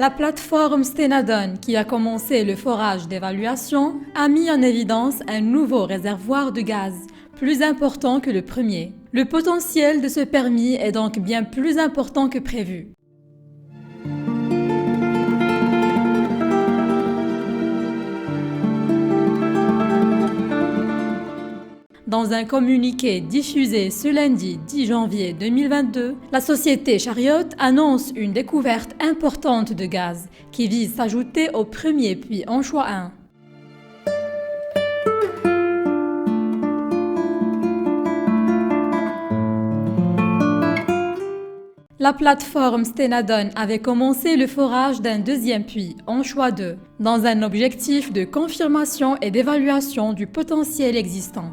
La plateforme Stenadon, qui a commencé le forage d'évaluation, a mis en évidence un nouveau réservoir de gaz, plus important que le premier. Le potentiel de ce permis est donc bien plus important que prévu. Dans un communiqué diffusé ce lundi 10 janvier 2022, la société Chariot annonce une découverte importante de gaz qui vise s'ajouter au premier puits Anchois 1. La plateforme Stenadon avait commencé le forage d'un deuxième puits, Anchois 2, dans un objectif de confirmation et d'évaluation du potentiel existant.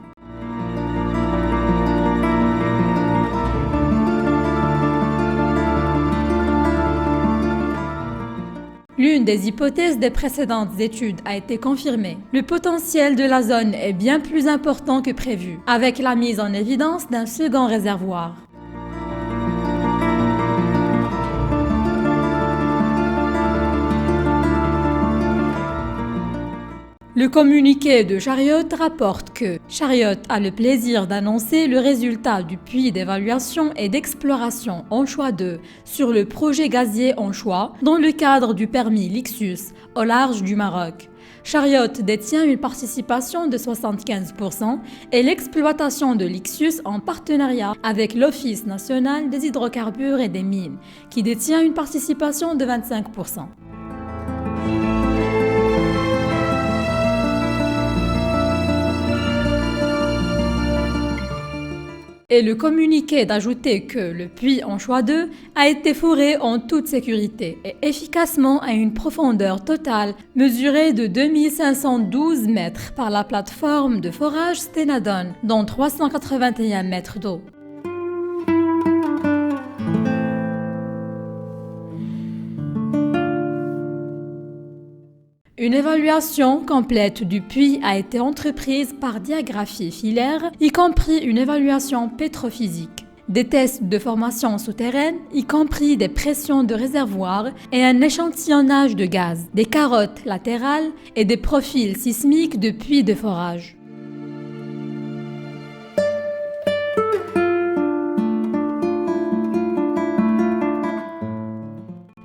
L'une des hypothèses des précédentes études a été confirmée. Le potentiel de la zone est bien plus important que prévu, avec la mise en évidence d'un second réservoir. Le communiqué de Chariot rapporte que Chariot a le plaisir d'annoncer le résultat du puits d'évaluation et d'exploration Anchois 2 sur le projet gazier Anchois dans le cadre du permis Lixus au large du Maroc. Chariot détient une participation de 75% et l'exploitation de Lixus en partenariat avec l'Office national des hydrocarbures et des mines, qui détient une participation de 25%. Et le communiqué d'ajouter que le puits Anchois 2 a été foré en toute sécurité et efficacement à une profondeur totale mesurée de 2512 mètres par la plateforme de forage Stenadon, dont 381 mètres d'eau. Une évaluation complète du puits a été entreprise par Diagraphie Filaire, y compris une évaluation pétrophysique. Des tests de formation souterraine, y compris des pressions de réservoir et un échantillonnage de gaz, des carottes latérales et des profils sismiques de puits de forage.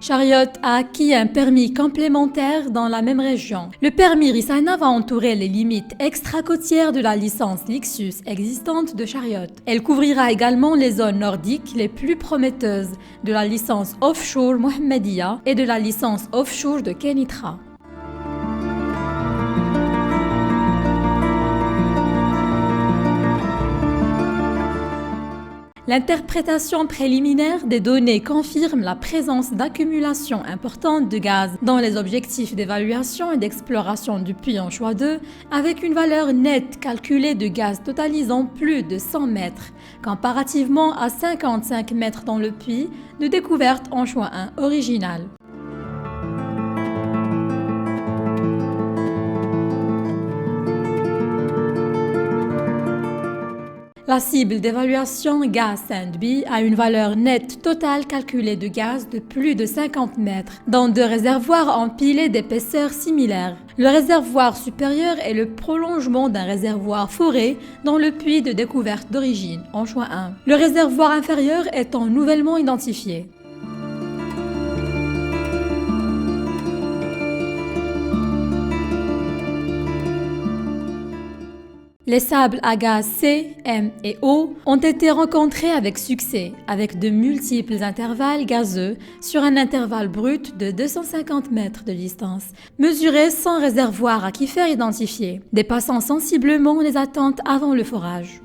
Chariot a acquis un permis complémentaire dans la même région. Le permis Rissana va entourer les limites extra-côtières de la licence Lixus existante de Chariot. Elle couvrira également les zones nordiques les plus prometteuses de la licence offshore Mohammedia et de la licence offshore de Kenitra. L'interprétation préliminaire des données confirme la présence d'accumulations importantes de gaz dans les objectifs d'évaluation et d'exploration du puits Anchois 2 avec une valeur nette calculée de gaz totalisant plus de 100 mètres, comparativement à 55 mètres dans le puits de découverte Anchois 1 original. La cible d'évaluation gaz Sandby a une valeur nette totale calculée de gaz de plus de 50 mètres, dans deux réservoirs empilés d'épaisseur similaire. Le réservoir supérieur est le prolongement d'un réservoir foré dans le puits de découverte d'origine, Anchois 1. Le réservoir inférieur étant nouvellement identifié. Les sables à gaz C, M et O ont été rencontrés avec succès, avec de multiples intervalles gazeux sur un intervalle brut de 250 mètres de distance, mesurés sans réservoir aquifère identifié, dépassant sensiblement les attentes avant le forage.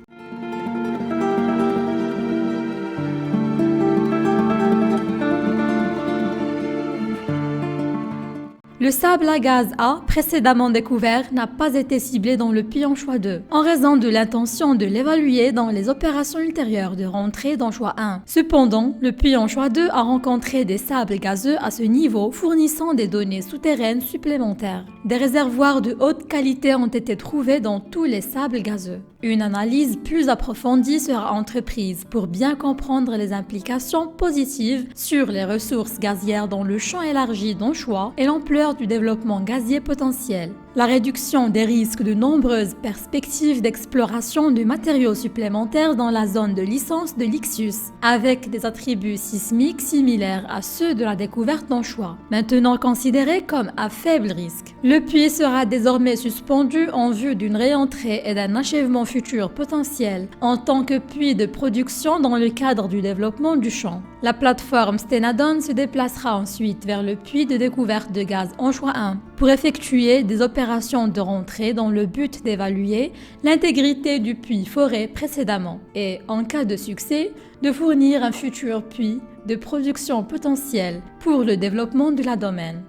Le sable à gaz A, précédemment découvert, n'a pas été ciblé dans le puits Anchois 2, en raison de l'intention de l'évaluer dans les opérations ultérieures de rentrée d'Anchois 1. Cependant, le puits Anchois 2 a rencontré des sables gazeux à ce niveau, fournissant des données souterraines supplémentaires. Des réservoirs de haute qualité ont été trouvés dans tous les sables gazeux. Une analyse plus approfondie sera entreprise pour bien comprendre les implications positives sur les ressources gazières dans le champ élargi d'Anchois et l'ampleur du développement gazier potentiel. La réduction des risques de nombreuses perspectives d'exploration de matériaux supplémentaires dans la zone de licence de l'Ixius, avec des attributs sismiques similaires à ceux de la découverte d'Anchois, maintenant considérés comme à faible risque. Le puits sera désormais suspendu en vue d'une réentrée et d'un achèvement futur potentiel en tant que puits de production dans le cadre du développement du champ. La plateforme Stenadon se déplacera ensuite vers le puits de découverte de gaz Anchois 1 pour effectuer des opérations de rentrée dans le but d'évaluer l'intégrité du puits foré précédemment et, en cas de succès, de fournir un futur puits de production potentiel pour le développement de la domaine.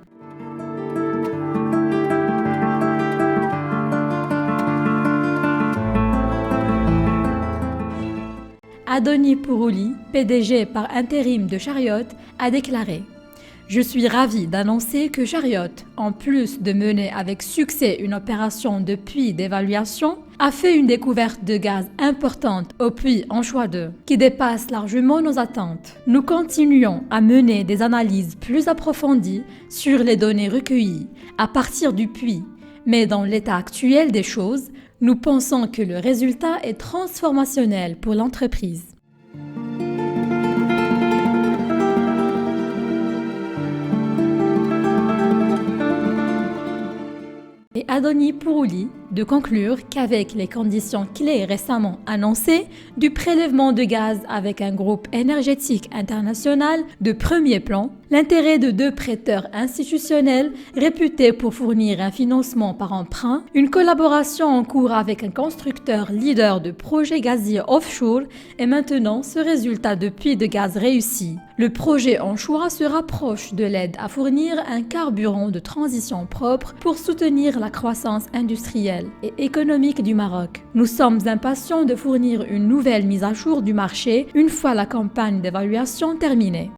Adoni Pourouli, PDG par intérim de Chariot, a déclaré « Je suis ravi d'annoncer que Chariot, en plus de mener avec succès une opération de puits d'évaluation, a fait une découverte de gaz importante au puits Anchois 2, qui dépasse largement nos attentes. Nous continuons à mener des analyses plus approfondies sur les données recueillies à partir du puits, mais dans l'état actuel des choses, nous pensons que le résultat est transformationnel pour l'entreprise. Et Adoni Pourouli de conclure qu'avec les conditions clés récemment annoncées du prélèvement de gaz avec un groupe énergétique international de premier plan, l'intérêt de deux prêteurs institutionnels réputés pour fournir un financement par emprunt, une collaboration en cours avec un constructeur leader de projets gaziers offshore et maintenant ce résultat de puits de gaz réussi. Le projet Anchois se rapproche de l'aide à fournir un carburant de transition propre pour soutenir la croissance industrielle et économique du Maroc. Nous sommes impatients de fournir une nouvelle mise à jour du marché une fois la campagne d'évaluation terminée.